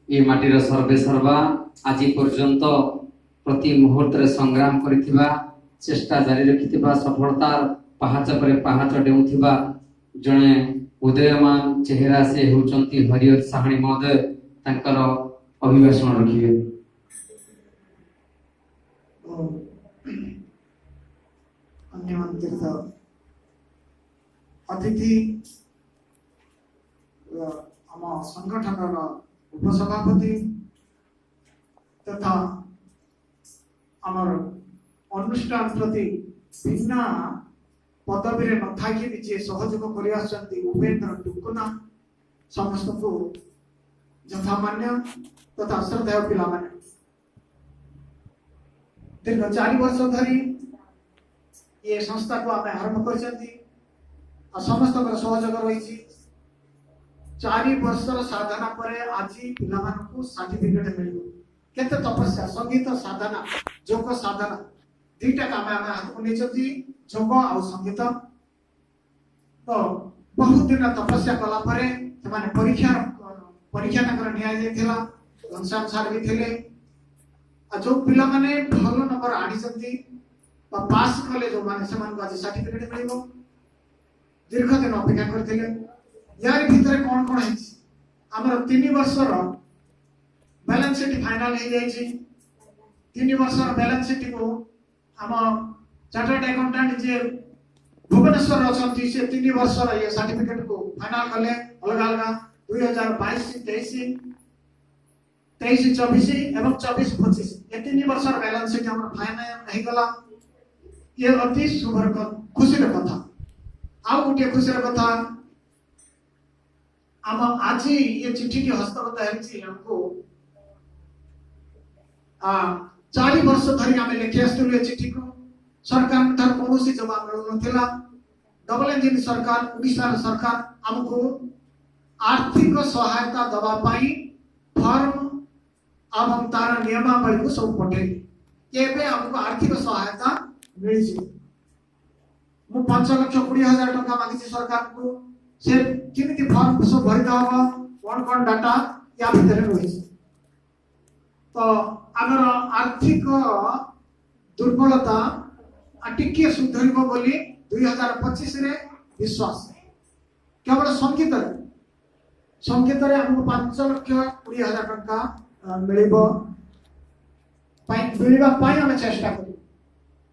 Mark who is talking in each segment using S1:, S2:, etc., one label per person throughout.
S1: ये माटीर सर्वे सर्वा आज पर्यंत प्रति मुहूर्त संग्राम करिथिबा चेष्टा जारी रखिथिबा सफलतार पहाच पर पहाच डेउथिबा जणे उदयमान चेहरा से होचंती हरिहर साहाणी महोदय तांकर अभिभाषण रखिबे।
S2: अन्यमंत्रित अतिथि आम संगठन उपसभापति तथा आमर अनुष्ठान प्रति भिन्न पदवी न थी जे सहयोग कर उपेन्द्र टुकुना समस्त को यथामान्य तथा श्रद्धा पिला माने दीर्घ 4 वर्ष धरी ये संस्था को आम आरंभ कर समस्त सहयोग रही 4 वर्षर साधना पर आज पिला मानकु सर्टिफिकेट मिल केते तपस्या संगीत साधना योग साधना दुईटा काम आम हाथ को नहीं योग आ संगीत तो बहुत दिन तपस्या कला परीक्षा परीक्षा घनश्याम सार भी थे जो पिला माने भल नंबर आनी पास कले जो माने आज सर्टिफिकेट मिल दीर्घ दिन अपेक्षा करते यार भीतर कौन कौन है आमर 3 वर्षर बैलेंस शीट फाइनल हो जाए 3 वर्षर बैलेंस शीट को आम चार्टर्ड अकाउंटेंट जे भुवनेश्वर अच्छा से 3 वर्षर ये सर्टिफिकेट को फाइनल कले अलग अलग 2022 23 24 एवं 24 25 ये 3 वर्षर बैलेंस शीट हम फाइनल हो गला ये अति शुभर खुशी कथा आ गोटे खुशी कथा आम आज ये चिट्ठी की हस्तगत हमको 4 वर्ष धरी आम लिखि आसलु ये चिट्ठी को सरकार कौन जवाब मिलू ना डबल इंजिन सरकार उड़ीसा सरकार आमको आर्थिक सहायता दवाई फॉर्म एवं तार नियमावली को सब पठेली आमको आर्थिक सहायता मिली मु 5,20,000 टका मांगी सरकार को से किमिति फॉर्म सब भरी दवा कौन कौन डाटा या भीतर रही तो आमर आर्थिक दुर्बलता टिके सुधर बोली 2025 रे विश्वास केवल संगीत हमको 5,20,000 टका मिलवा आम चेष्टा कर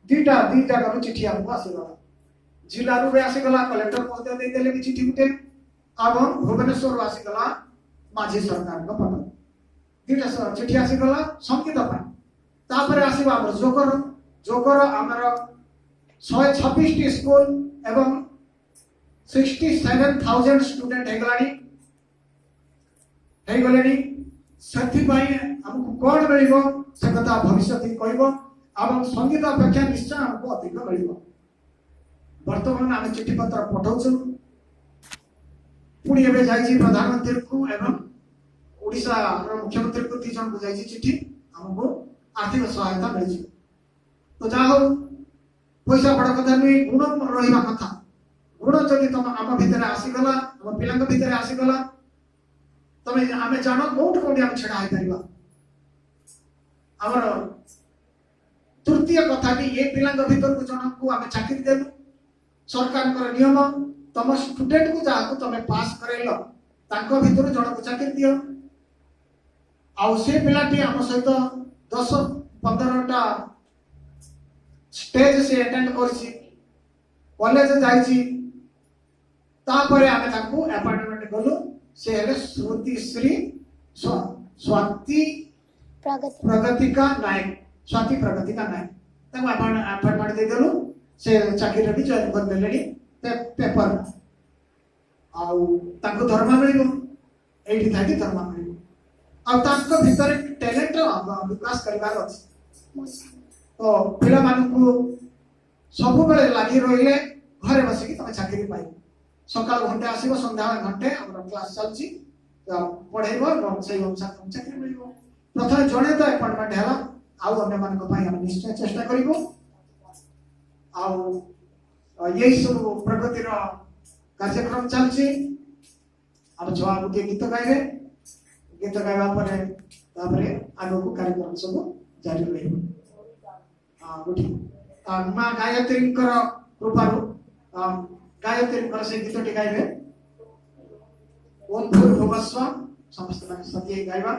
S2: दुईटा जगह चिठी आमको आसगला जिला रू आसगला कलेक्टर महोदय देदेले भी चिठी गुटे एवं भुवनेश्वर आसगला माझी सरकार पट दुईटा चिठी आसगला संगीत तापर आसवा आम जोगर आमर 126 स्कूल एवं 67,000 स्टूडेंट हो गले हमको कौन मिल से कथा भविष्य कह संगीत अपेक्षा निश्चय हमको अधिक मिल बर्तमान आम चिठी पत्र पठाऊ पुणी एवं जाइए प्रधानमंत्री को एवं उड़ीसा मुख्यमंत्री को 2 जन को जाइए चिठी हमको आर्थिक सहायता मिली तो जहा पैसा बड़ कथा नुहे गुण रहा कथा गुण जदि तुम आम भितर आसीगला आम पिला भितर आसीगला तुम आम जान कौट कौटी आम छेड़ा हो पार आमर तृतीय कथा ये पिला भीतर को जन को आम चाकरी देलु सरकार नियम तुम स्टूडेंट को जहाँ तुम पास करैल भीतर जन को चाकरी दियो आउ से पिलाटी आम सहित 10-15टा स्टेज से अटेंड करछि कॉलेज जाइछि तापरे आमे ताकू अपॉइंटमेंट गलु से हेले श्रुतिश्री स्वाति प्रगतिका नायक स्वाति प्रगतिका नायक ताकू अपॉइंटमेंट दे देलु से चाकरी रे जॉइन कर देलेनी पेपर आउ ताकू दरमा मिलिबो एठी थाकी दरमा मिलिबो आ ताको भीतर टैलेंट विकास करिवार अछि तो पिला मानकु सब बेले लागि रहिले घरे बसिकी तुम चाकरी पाई सकाल घंटे आसीबो संध्या घंटे हमर क्लास चलछि पढेबो और सही अनुसार तुम चाकरी मिलिबो प्रथम जणे तो अपॉइंटमेंट हैला आउ अन्य मानक पाई हम निश्चय चेष्टा करिबो आउ यही सब प्रगतिर कार्यक्रम चलछि हम जवाब के गीत गाइबे गीत गाइबा परे तापरे आगो को कार्यक्रम सब जारी रहइबो गुठी मां गायत्री कृपारु गायत्री से गीतटी गाइबे ओम भूर्भुवस्व समस्त माने सत्य गाइबा